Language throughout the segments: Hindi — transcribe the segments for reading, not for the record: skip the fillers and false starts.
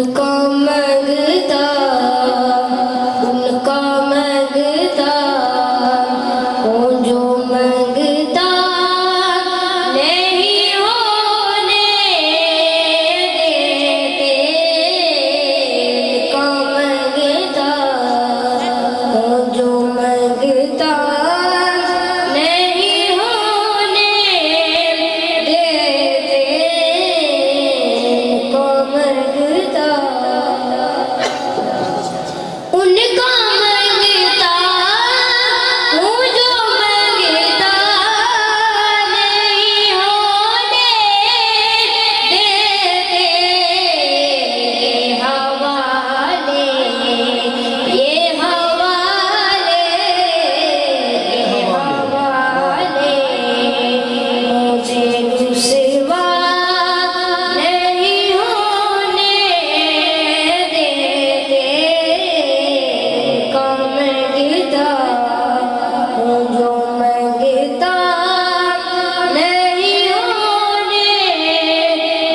उनका मंगता वो जो मंगता नहीं होने देते। उनका मंगता वो जो मंगता नहीं होने देते। उनका मंगता उनका मंगता वो जो मंगता नहीं होने देते। हवाले ये हवाले मुझे रुसवा नहीं होने देते। उनका मंगता वो जो मंगता नहीं होने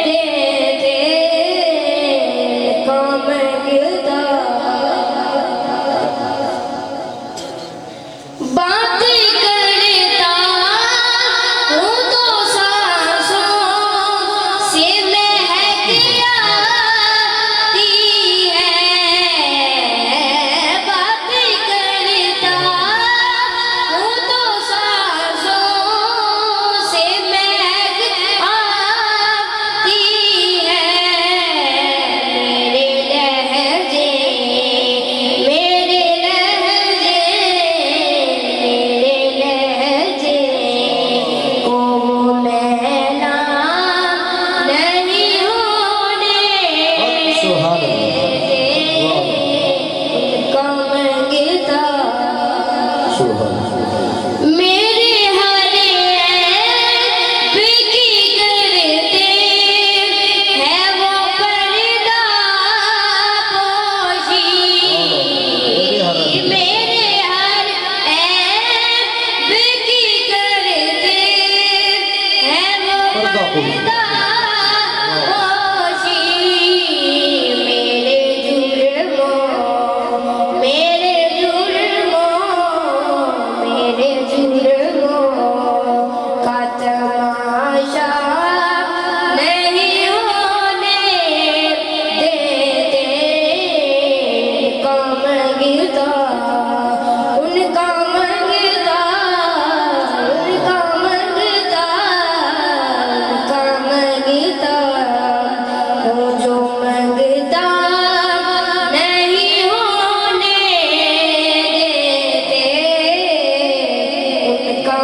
देते। उनका मंगता बात करता हूँ तो सांसों से महक आती है। बात करता हूँ तो सांसों से महक आती है। मेरे लहजे को मैला नहीं होने देते। उनका मंगता मेरे हर ऐब की करते हैं वो पर्दा पोशी। मेरे हर ऐब की करते हैं वो पर्दा पोशी। मेरे जुर्मों का तमाशा नहीं होने देते। उनका मंगता उनका मंगता उनका मंगता उनका मंगता वो जो मंगता नहीं होने देते। उनका